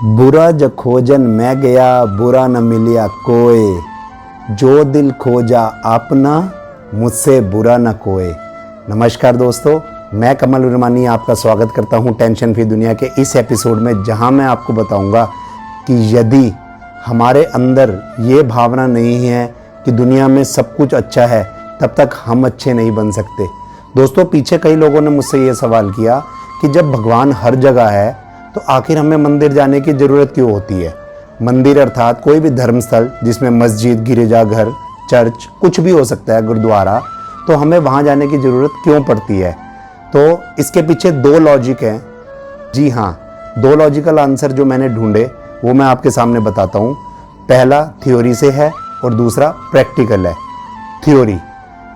बुरा जो खोजन मैं गया, बुरा न मिलिया कोई, जो दिल खोजा अपना, मुझसे बुरा न कोई। नमस्कार दोस्तों, मैं कमल उर्मानी आपका स्वागत करता हूं टेंशन फ्री दुनिया के इस एपिसोड में, जहां मैं आपको बताऊंगा कि यदि हमारे अंदर ये भावना नहीं है कि दुनिया में सब कुछ अच्छा है, तब तक हम अच्छे नहीं बन सकते। दोस्तों, पीछे कई लोगों ने मुझसे ये सवाल किया कि जब भगवान हर जगह है तो आखिर हमें मंदिर जाने की ज़रूरत क्यों होती है। मंदिर अर्थात कोई भी धर्मस्थल जिसमें मस्जिद, गिरजाघर, चर्च कुछ भी हो सकता है, गुरुद्वारा, तो हमें वहाँ जाने की ज़रूरत क्यों पड़ती है। तो इसके पीछे दो लॉजिक हैं। जी हाँ, दो लॉजिकल आंसर जो मैंने ढूंढे वो मैं आपके सामने बताता हूँ। पहला थ्योरी से है और दूसरा प्रैक्टिकल है। थ्योरी,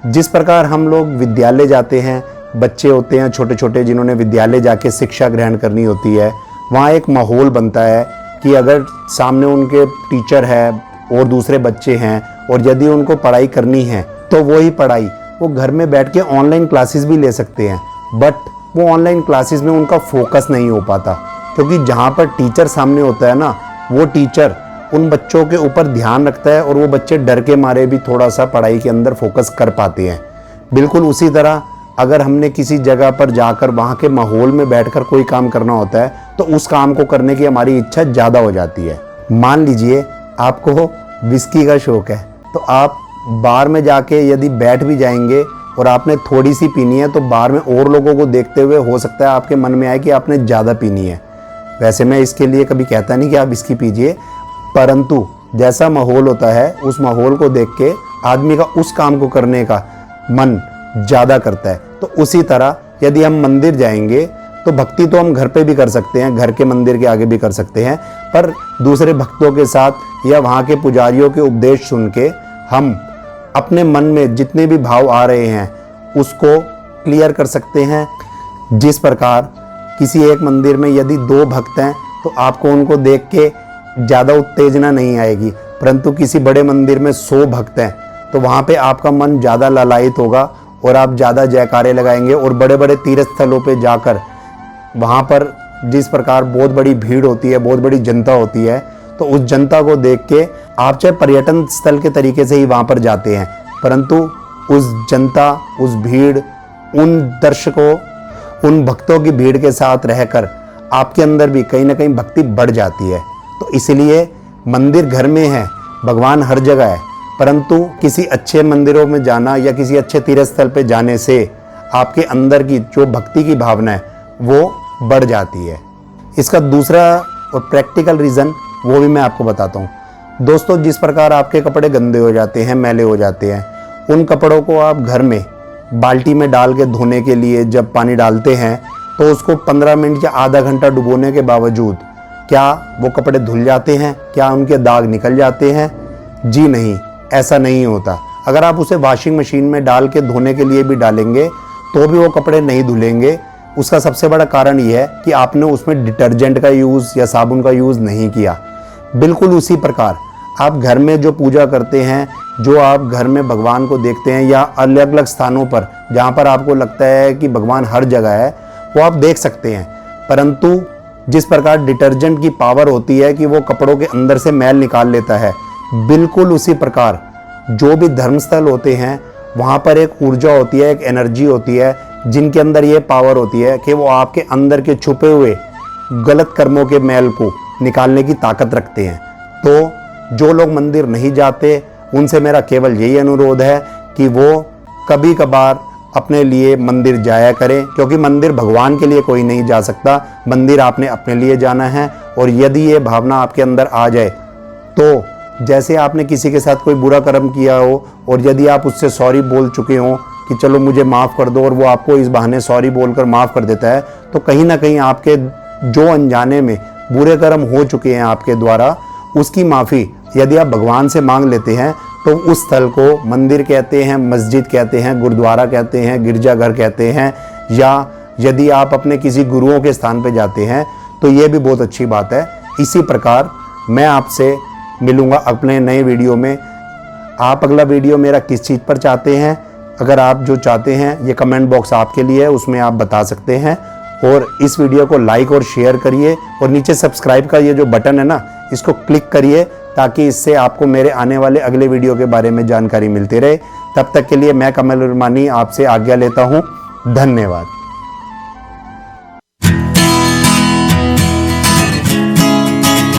जिस प्रकार हम लोग विद्यालय जाते हैं, बच्चे होते हैं छोटे छोटे जिन्होंने विद्यालय जाके शिक्षा ग्रहण करनी होती है, वहाँ एक माहौल बनता है कि अगर सामने उनके टीचर है और दूसरे बच्चे हैं और यदि उनको पढ़ाई करनी है तो वही पढ़ाई वो घर में बैठ के ऑनलाइन क्लासेस भी ले सकते हैं। बट वो ऑनलाइन क्लासेस में उनका फोकस नहीं हो पाता, क्योंकि जहाँ पर टीचर सामने होता है ना, वो टीचर उन बच्चों के ऊपर ध्यान रखता है और वो बच्चे डर के मारे भी थोड़ा सा पढ़ाई के अंदर फोकस कर पाते हैं। बिल्कुल उसी तरह अगर हमने किसी जगह पर जाकर वहाँ के माहौल में बैठकर कोई काम करना होता है तो उस काम को करने की हमारी इच्छा ज़्यादा हो जाती है। मान लीजिए आपको विस्की का शौक़ है, तो आप बार में जाके यदि बैठ भी जाएंगे और आपने थोड़ी सी पीनी है तो बार में और लोगों को देखते हुए हो सकता है आपके मन में आए कि आपने ज़्यादा पीनी है। वैसे मैं इसके लिए कभी कहता नहीं कि आप विस्की पीजिए, परंतु जैसा माहौल होता है उस माहौल को देख के आदमी का उस काम को करने का मन ज़्यादा करता है। तो उसी तरह यदि हम मंदिर जाएंगे तो भक्ति तो हम घर पे भी कर सकते हैं, घर के मंदिर के आगे भी कर सकते हैं, पर दूसरे भक्तों के साथ या वहाँ के पुजारियों के उपदेश सुन के हम अपने मन में जितने भी भाव आ रहे हैं उसको क्लियर कर सकते हैं। जिस प्रकार किसी एक मंदिर में यदि 2 भक्त हैं तो आपको उनको देख के ज़्यादा उत्तेजना नहीं आएगी, परंतु किसी बड़े मंदिर में 100 भक्त हैं तो वहाँ पे आपका मन ज़्यादा ललायित होगा और आप ज़्यादा जयकारे लगाएंगे। और बड़े बड़े तीर्थ स्थलों पे जाकर वहाँ पर जिस प्रकार बहुत बड़ी भीड़ होती है, बहुत बड़ी जनता होती है, तो उस जनता को देख के आप चाहे पर्यटन स्थल के तरीके से ही वहाँ पर जाते हैं, परंतु उस जनता, उस भीड़, उन दर्शकों, उन भक्तों की भीड़ के साथ रहकर आपके अंदर भी कहीं ना कहीं भक्ति बढ़ जाती है। तो इसलिए मंदिर घर में है, भगवान हर जगह है, परंतु किसी अच्छे मंदिरों में जाना या किसी अच्छे तीर्थ स्थल पे जाने से आपके अंदर की जो भक्ति की भावना है वो बढ़ जाती है। इसका दूसरा और प्रैक्टिकल रीज़न वो भी मैं आपको बताता हूँ। दोस्तों, जिस प्रकार आपके कपड़े गंदे हो जाते हैं, मैले हो जाते हैं, उन कपड़ों को आप घर में बाल्टी में डाल के धोने के लिए जब पानी डालते हैं तो उसको 15 मिनट या आधा घंटा डुबोने के बावजूद क्या वो कपड़े धुल जाते हैं? क्या उनके दाग निकल जाते हैं? जी नहीं, ऐसा नहीं होता। अगर आप उसे वॉशिंग मशीन में डाल के धोने के लिए भी डालेंगे तो भी वो कपड़े नहीं धुलेंगे। उसका सबसे बड़ा कारण ये है कि आपने उसमें डिटर्जेंट का यूज़ या साबुन का यूज़ नहीं किया। बिल्कुल उसी प्रकार आप घर में जो पूजा करते हैं, जो आप घर में भगवान को देखते हैं या अलग अलग स्थानों पर जहाँ पर आपको लगता है कि भगवान हर जगह है, वो आप देख सकते हैं, परंतु जिस प्रकार डिटर्जेंट की पावर होती है कि वो कपड़ों के अंदर से मैल निकाल लेता है, बिल्कुल उसी प्रकार जो भी धर्मस्थल होते हैं वहाँ पर एक ऊर्जा होती है, एक एनर्जी होती है, जिनके अंदर ये पावर होती है कि वो आपके अंदर के छुपे हुए गलत कर्मों के मैल को निकालने की ताकत रखते हैं। तो जो लोग मंदिर नहीं जाते उनसे मेरा केवल यही अनुरोध है कि वो कभी कभार अपने लिए मंदिर जाया करें, क्योंकि मंदिर भगवान के लिए कोई नहीं जा सकता, मंदिर आपने अपने लिए जाना है। और यदि ये भावना आपके अंदर आ जाए तो जैसे आपने किसी के साथ कोई बुरा कर्म किया हो और यदि आप उससे सॉरी बोल चुके हो कि चलो मुझे माफ़ कर दो, और वो आपको इस बहाने सॉरी बोलकर माफ़ कर देता है, तो कहीं ना कहीं आपके जो अनजाने में बुरे कर्म हो चुके हैं आपके द्वारा, उसकी माफ़ी यदि आप भगवान से मांग लेते हैं तो उस स्थल को मंदिर कहते हैं, मस्जिद कहते हैं, गुरुद्वारा कहते हैं, गिरजाघर कहते हैं, या यदि आप अपने किसी गुरुओं के स्थान पर जाते हैं तो ये भी बहुत अच्छी बात है। इसी प्रकार मैं आपसे मिलूँगा अपने नए वीडियो में। आप अगला वीडियो मेरा किस चीज़ पर चाहते हैं, अगर आप जो चाहते हैं ये कमेंट बॉक्स आपके लिए है, उसमें आप बता सकते हैं। और इस वीडियो को लाइक और शेयर करिए और नीचे सब्सक्राइब का ये जो बटन है ना, इसको क्लिक करिए ताकि इससे आपको मेरे आने वाले अगले वीडियो के बारे में जानकारी मिलती रहे। तब तक के लिए मैं कमल उर्मानी आपसे आज्ञा लेता हूँ। धन्यवाद।